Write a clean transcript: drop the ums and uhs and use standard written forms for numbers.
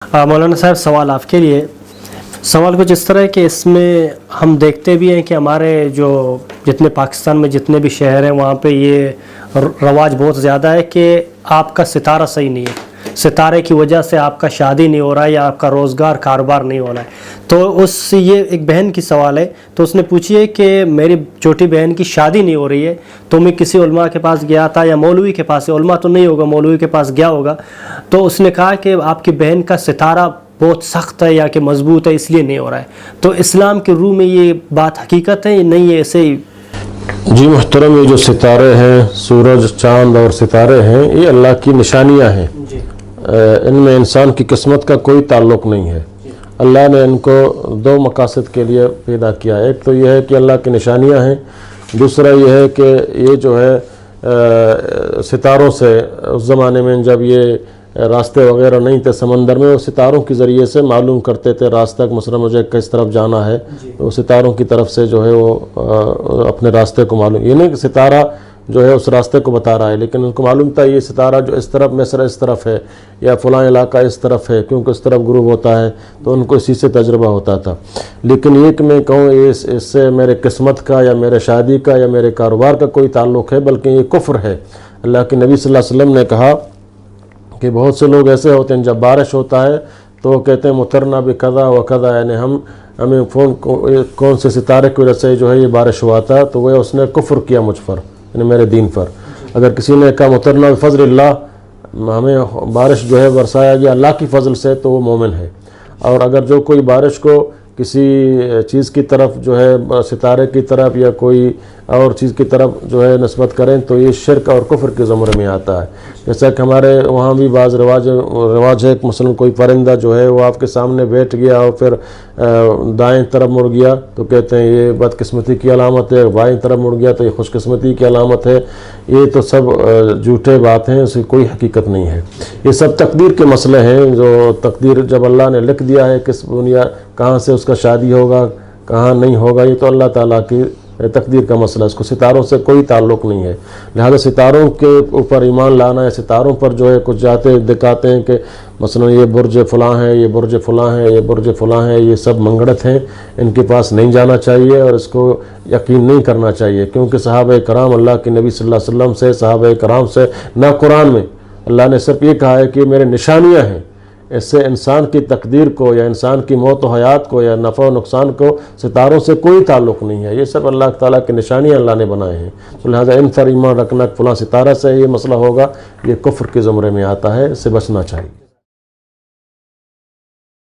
مولانا صاحب سوال آپ کے لیے سوال کچھ اس طرح ہے کہ اس میں ہم دیکھتے بھی ہیں کہ ہمارے جو جتنے پاکستان میں جتنے بھی شہر ہیں وہاں پہ یہ رواج بہت زیادہ ہے کہ آپ کا ستارہ صحیح نہیں ہے، ستارے کی وجہ سے آپ کا شادی نہیں ہو رہا ہے یا آپ کا روزگار کاروبار نہیں ہو رہا ہے۔ تو یہ ایک بہن کی سوال ہے، تو اس نے پوچھی ہے کہ میری چھوٹی بہن کی شادی نہیں ہو رہی ہے، تو میں کسی علماء کے پاس گیا تھا یا مولوی کے پاس، علماء تو نہیں ہوگا، مولوی کے پاس گیا ہوگا، تو اس نے کہا کہ آپ کی بہن کا ستارہ بہت سخت ہے یا کہ مضبوط ہے اس لیے نہیں ہو رہا ہے۔ تو اسلام کے روح میں یہ بات حقیقت ہے نہیں ہے ایسے ہی؟ جی محترم، یہ جو ستارے ہیں، سورج، چاند اور ستارے ہیں، یہ اللہ کی نشانیاں ہیں۔ ان میں انسان کی قسمت کا کوئی تعلق نہیں ہے۔ اللہ نے ان کو دو مقاصد کے لیے پیدا کیا ہے، ایک تو یہ ہے کہ اللہ کی نشانیاں ہیں، دوسرا یہ ہے کہ یہ جو ہے ستاروں سے اس زمانے میں جب یہ راستے وغیرہ نہیں تھے سمندر میں، وہ ستاروں کے ذریعے سے معلوم کرتے تھے راستہ، مثلا مجھے کس طرف جانا ہے تو وہ ستاروں کی طرف سے جو ہے وہ اپنے راستے کو معلوم، یہ نہیں کہ ستارہ جو ہے اس راستے کو بتا رہا ہے، لیکن ان کو معلوم تھا یہ ستارہ جو اس طرف مصر اس طرف ہے یا فلاں علاقہ اس طرف ہے، کیونکہ اس طرف غروب ہوتا ہے، تو ان کو اسی سے تجربہ ہوتا تھا۔ لیکن یہ کہ میں کہوں اس سے میرے قسمت کا یا میرے شادی کا یا میرے کاروبار کا کوئی تعلق ہے، بلکہ یہ کفر ہے۔ اللہ کے نبی صلی اللہ علیہ وسلم نے کہا کہ بہت سے لوگ ایسے ہوتے ہیں جب بارش ہوتا ہے تو وہ کہتے ہیں مطرنا بکذا و کذا، یعنی ہمیں کون سے ستارے کی وجہ سے جو ہے یہ بارش ہوا تھا، تو وہ اس نے کفر کیا مجھ پر، یعنی میرے دین پر۔ اگر کسی نے کہا مطرنا بفضل اللہ، ہمیں بارش جو ہے برسایا گیا اللہ کی فضل سے، تو وہ مومن ہے۔ اور اگر جو کوئی بارش کو کسی چیز کی طرف جو ہے ستارے کی طرف یا کوئی اور چیز کی طرف جو ہے نسبت کریں تو یہ شرک اور کفر کے زمرے میں آتا ہے۔ جیسا کہ ہمارے وہاں بھی بعض رواج ہے کہ مثلا کوئی پرندہ جو ہے وہ آپ کے سامنے بیٹھ گیا اور پھر دائیں طرف مڑ گیا تو کہتے ہیں یہ بدقسمتی کی علامت ہے، بائیں طرف مڑ گیا تو یہ خوش قسمتی کی علامت ہے۔ یہ تو سب جھوٹے بات ہیں، اس کی کوئی حقیقت نہیں ہے۔ یہ سب تقدیر کے مسئلے ہیں، جو تقدیر جب اللہ نے لکھ دیا ہے کس دنیا کہاں سے اس کا شادی ہوگا کہاں نہیں ہوگا، یہ تو اللہ تعالیٰ کی تقدیر کا مسئلہ ہے، اس کو ستاروں سے کوئی تعلق نہیں ہے۔ لہذا ستاروں کے اوپر ایمان لانا ہے، ستاروں پر جو ہے کچھ جاتے دکھاتے ہیں کہ مثلا یہ برج فلاں ہے، یہ برج فلاں ہے، یہ برج فلاں ہے، یہ سب منگڑت ہیں، ان کے پاس نہیں جانا چاہیے اور اس کو یقین نہیں کرنا چاہیے، کیونکہ صحابہ کرام اللہ کے نبی صلی اللہ علیہ وسلم سے، صحابہ کرام سے نہ قرآن میں اللہ نے صرف یہ کہا ہے کہ میرے نشانیاں ہیں، اس سے انسان کی تقدیر کو یا انسان کی موت و حیات کو یا نفع و نقصان کو ستاروں سے کوئی تعلق نہیں ہے۔ یہ سب اللہ تعالیٰ کی نشانیاں اللہ نے بنائے ہیں، تو لہٰذا ان پر ایمان رکھنا فلاں ستارہ سے یہ مسئلہ ہوگا، یہ کفر کے زمرے میں آتا ہے، اس سے بچنا چاہیے۔